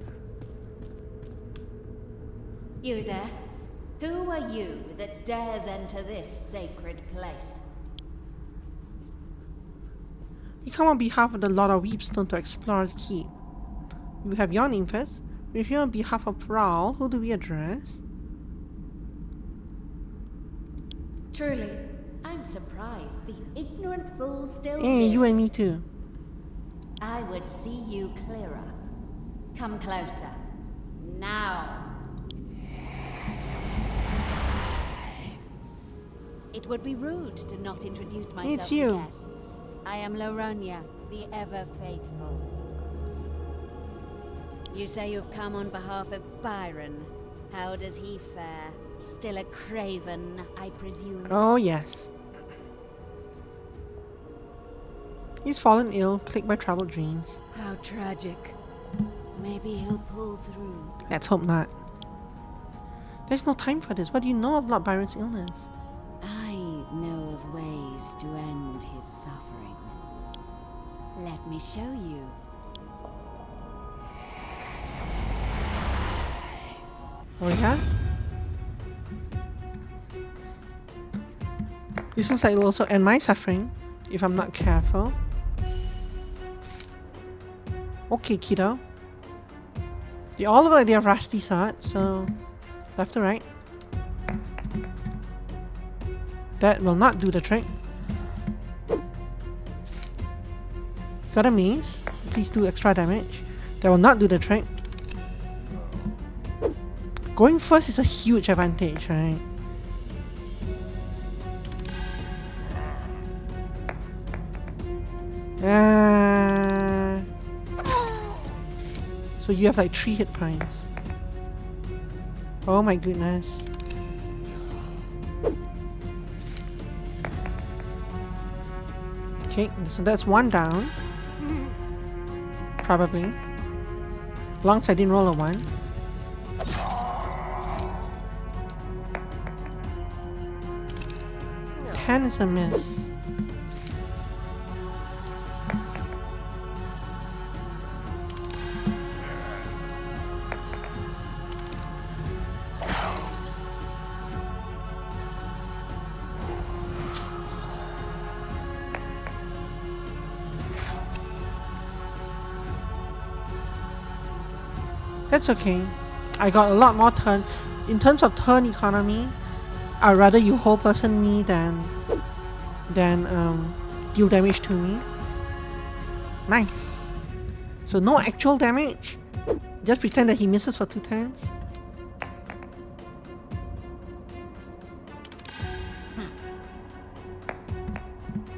You there? Who are you that dares enter this sacred place? You come on behalf of the Lord of Weepstone to explore the keep. We have your name first. We're here on behalf of Raoul. Who do we address? Truly, I'm surprised the ignorant fool still Hey, you and me lives. too. I would see you clearer. Come closer. Now. It would be rude to not introduce myself It's to you. guests. I am Laronia, the ever faithful. You say you've come on behalf of Byron. How does he fare? Still a craven, I presume? Oh yes. He's fallen ill, plagued by troubled dreams. How tragic. Maybe he'll pull through. Let's hope not. There's no time for this. What do you know of Lord Byron's illness? I know of ways to end his suffering. Let me show you. Oh yeah? This looks like it'll also end my suffering, if I'm not careful. Okay, kiddo. They all look like they have rusty swords, so left to right. That will not do the trick. Got a mace. Please do extra damage. That will not do the trick. Going first is a huge advantage, right? So you have like 3 hit points. Oh my goodness. Okay, so that's 1 down. Probably. As long as I didn't roll a 1. Ten is a miss. That's okay. I got a lot more turn. In terms of turn economy, I'd rather you whole person me than deal damage to me. Nice. So no actual damage. Just pretend that he misses for 2 turns.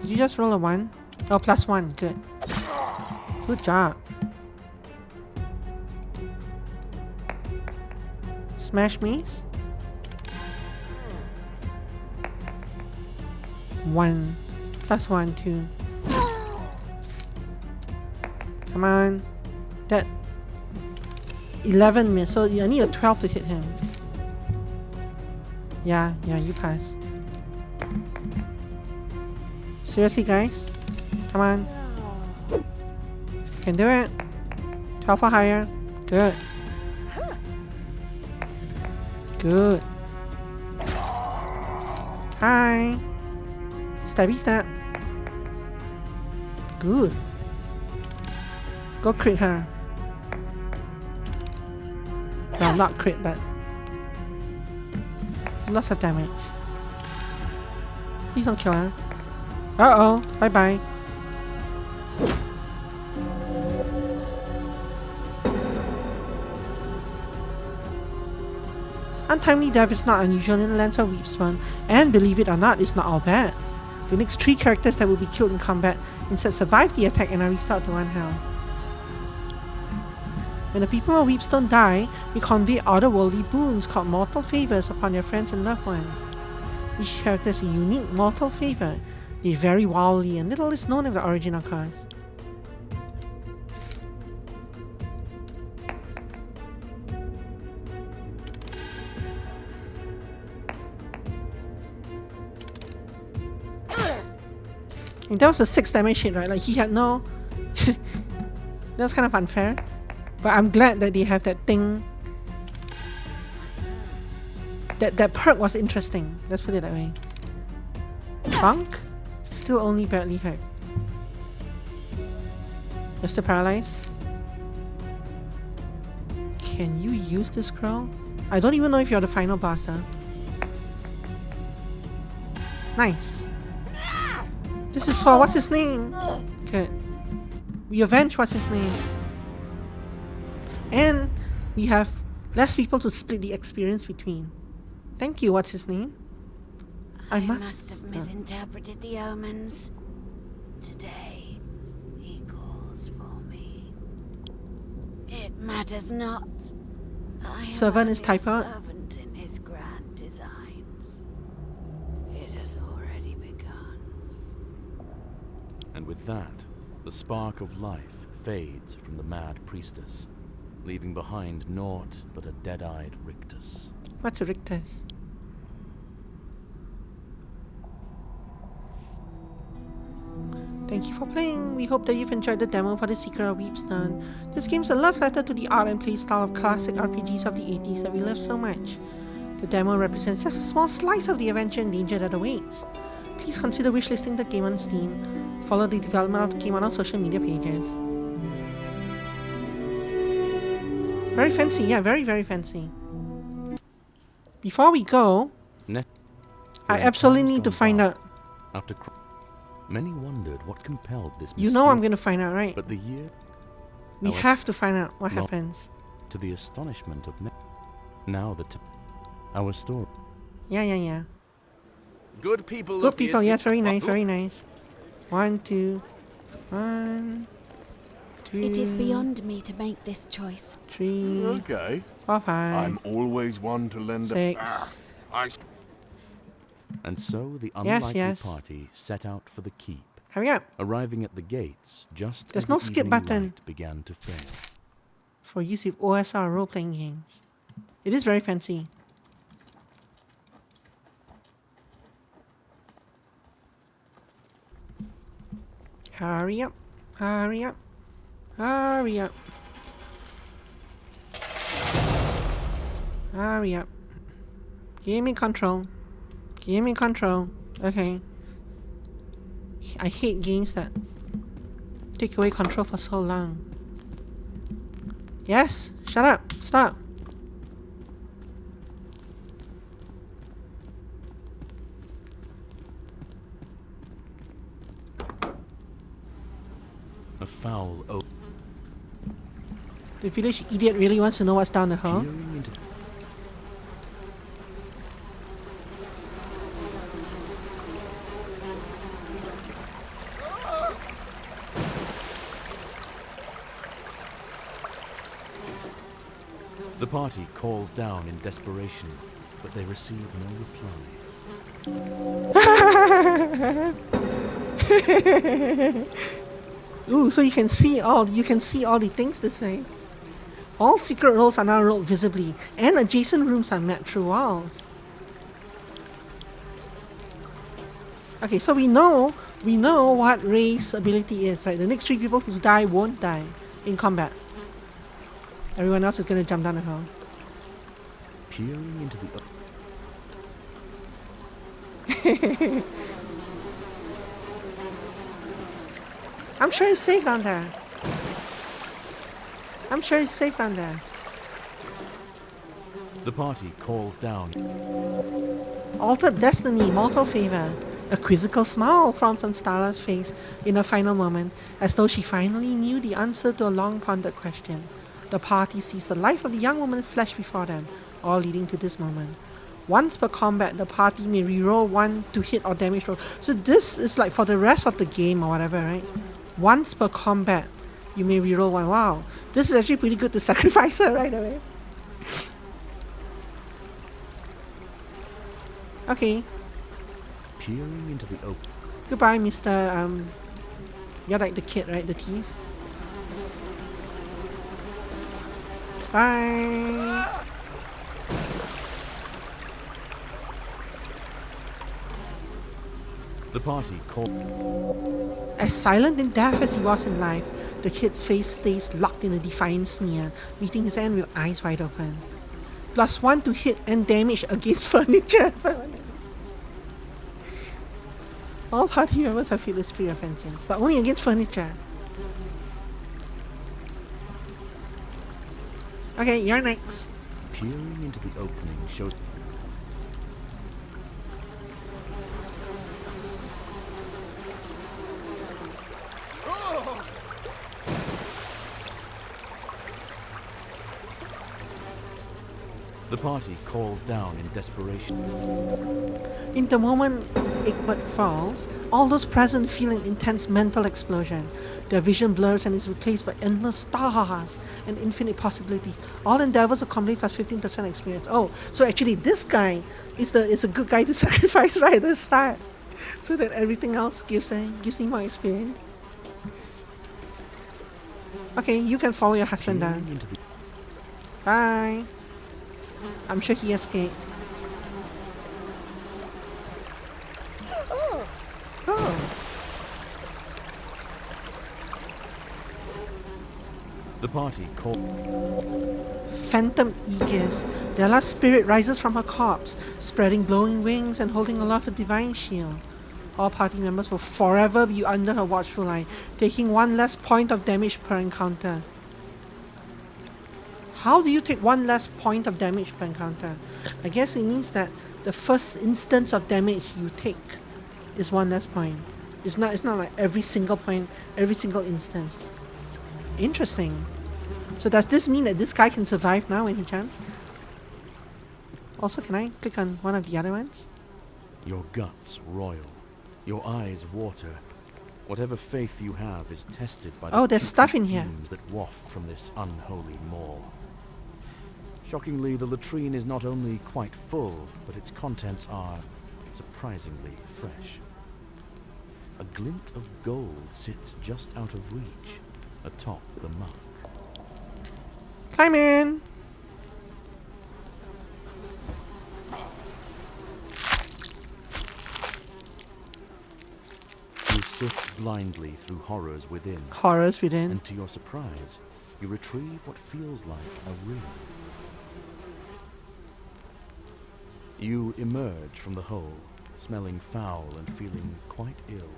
Did you just roll a 1? Oh, plus 1. Good. Good job. Smash mace. 1 plus 1, 2. Come on. That 11 miss, so I need a 12 to hit him. Yeah, you pass. Seriously, guys? Come on. Can do it. 12 or higher. Good. Good. Hi. Stabby stab. Good. Go crit her. Well, not crit, but lots of damage. Please don't kill her. Uh-oh. Bye-bye. Untimely death is not unusual in the lands of Weepstone, and believe it or not, it's not all bad. The next 3 characters that will be killed in combat instead survive the attack and are restored to 1 health. When the people of Weepstone die, they convey otherworldly boons called mortal favors upon their friends and loved ones. Each character has a unique mortal favor. They vary wildly and little is known of the original cause. And that was a 6 damage hit, right? Like he had no... That was kind of unfair. But I'm glad that they have that thing. That perk was interesting. Let's put it that way. Bunk? Still only badly hurt. You're still paralyzed? Can you use this scroll? I don't even know if you're the final boss, huh? Nice. This is for what's his name? Good. We avenge what's his name. And we have less people to split the experience between. Thank you, what's his name? I must have misinterpreted the omens. Today, he calls for me. It matters not. I am Servant is only a type out. servant in his grand designs. It has already begun. And with that, the spark of life fades from the mad priestess, leaving behind naught but a dead-eyed rictus. What's a rictus? Thank you for playing. We hope that you've enjoyed the demo for the Secret of Weepstone. This game's a love letter to the art and play style of classic RPGs of the 80s that we love so much. The demo represents just a small slice of the adventure and danger that awaits. Please consider wishlisting the game on Steam. Follow the development of the game on our social media pages. Very fancy, yeah, very, very fancy. Before we go, I absolutely need to find out. After many wondered what compelled this. You know I'm going to find out, right? But the year. We have to find out what happens. To the astonishment of now that our story. Yeah. Good people. Good people, yes, very nice, very nice. 1, 2, 1, 2. It is beyond me to make this choice. 3, Okay. 4, 5. I'm always one to lend 6. And so the Yes, unlikely yes. party set out for the keep, Hurry up. arriving at the gates just There's as no the skip evening button. light began to fade. For use with OSR role-playing games. It is very fancy. Hurry up. Hurry up. Hurry up. Hurry up. Give me control. Give me control. Okay. I hate games that take away control for so long. Yes? Shut up. Stop. A foul oak The village idiot really wants to know what's down the hall. peering into the party calls down in desperation, but they receive no reply. Ooh, so you can see all the things this way. All secret roles are now rolled visibly, and adjacent rooms are mapped through walls. Okay, so we know what Ray's ability is, right? The next 3 people who die won't die in combat. Everyone else is gonna jump down the hill. Peering into the I'm sure it's safe down there. I'm sure it's safe down there. The party calls down. Altered destiny, mortal favor. A quizzical smile forms on Starla's face in a final moment, as though she finally knew the answer to a long-pondered question. The party sees the life of the young woman flash before them, all leading to this moment. Once per combat, the party may reroll one to hit or damage roll. So this is like for the rest of the game or whatever, right? Once per combat, you may reroll one. Wow, this is actually pretty good to sacrifice her right away. Okay. Peering into the open. Goodbye, Mr. You're like the kid, right? The thief. Bye. The party called. As silent in death as he was in life, the kid's face stays locked in a defiant sneer, meeting his end with eyes wide open. +1 to hit and damage against furniture. All party members have feel the spirit of vengeance, but only against furniture. Okay, you're next. Peering into the opening shows. The party calls down in desperation. In the moment Egbert falls, all those present feel an intense mental explosion. Their vision blurs and is replaced by endless stars and infinite possibilities. All endeavors accomplish plus 15% experience. Oh, so actually this guy is a good guy to sacrifice right at the start, so that everything else gives me more experience. Okay, you can follow your husband down. Bye. I'm sure he escaped. Oh. The party called. Phantom Aegis. Their last spirit rises from her corpse, spreading glowing wings and holding aloft a divine shield. All party members will forever be under her watchful eye, taking one less point of damage per encounter. How do you take one less point of damage per encounter? I guess it means that the first instance of damage you take is one less point. It's not like every single point, every single instance. Interesting. So does this mean that this guy can survive now when he jumps? Also, can I click on one of the other ones? Your guts royal. Your eyes water. Whatever faith you have is tested by the there's stuff in here. fumes that waft from this unholy maw. Shockingly, the latrine is not only quite full, but its contents are surprisingly fresh. A glint of gold sits just out of reach, atop the muck. Climb in! You sift blindly through horrors within, Horrors within. and to your surprise, you retrieve what feels like a ring. You emerge from the hole, smelling foul and feeling quite ill.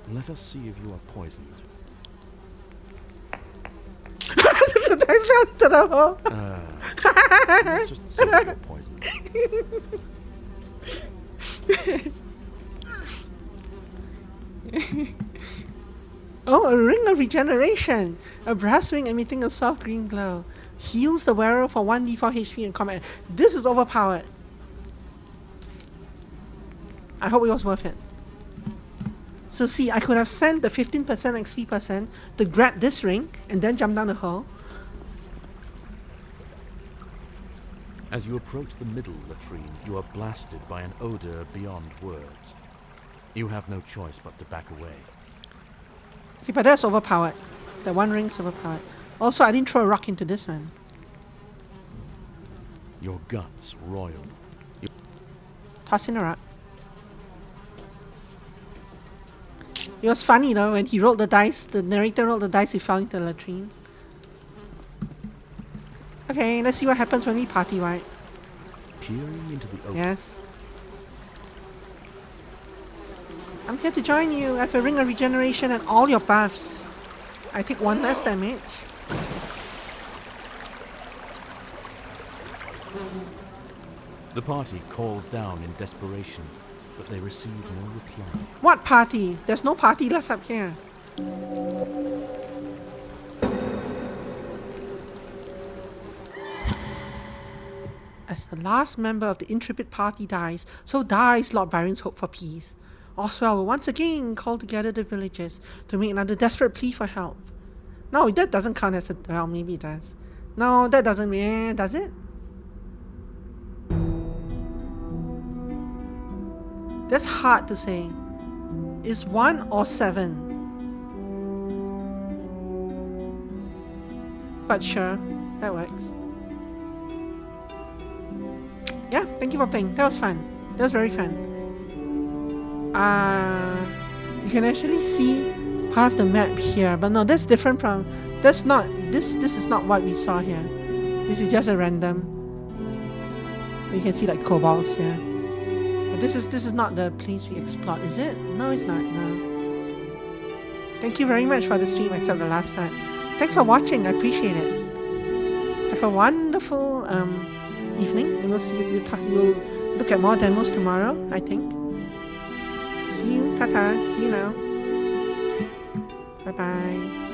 Let us see if you are poisoned. So thanks for to the hole. Let's just say you're poisoned. Oh, a ring of regeneration! A brass ring emitting a soft green glow. Heals the wearer for 1d4 HP in combat. This is overpowered. I hope it was worth it. So see, I could have sent the 15% XP person to grab this ring and then jump down the hole. As you approach the middle latrine, you are blasted by an odor beyond words. You have no choice but to back away. Okay, but that's overpowered. The one ring's overpowered. Also, I didn't throw a rock into this one. Your guts royal. Toss in a rock. It was funny though, when he rolled the dice, the narrator rolled the dice, he fell into the latrine. Okay, let's see what happens when we party, right? Peering into the open. Yes. I'm here to join you. I have a ring of regeneration and all your buffs. I take one less damage. The party calls down in desperation, but they receive no reply. What party? There's no party left up here. As the last member of the intrepid party dies, so dies Lord Byron's hope for peace. Oswald will once again call together the villagers to make another desperate plea for help. No, that doesn't count as a... well, maybe it does. No, that doesn't... does it? That's hard to say. Is 1 or 7? But sure, that works. Yeah, thank you for playing. That was fun. That was very fun. You can actually see part of the map here, but no, that's different from... That's not... This is not what we saw here. This is just a random... You can see like kobolds here. But this is not the place we explored, is it? No, it's not. No. Thank you very much for the stream, except the last part. Thanks for watching. I appreciate it. Have a wonderful evening, and we'll see you. We'll look at more demos tomorrow, I think. See you. Ta-ta. See you now. Bye-bye.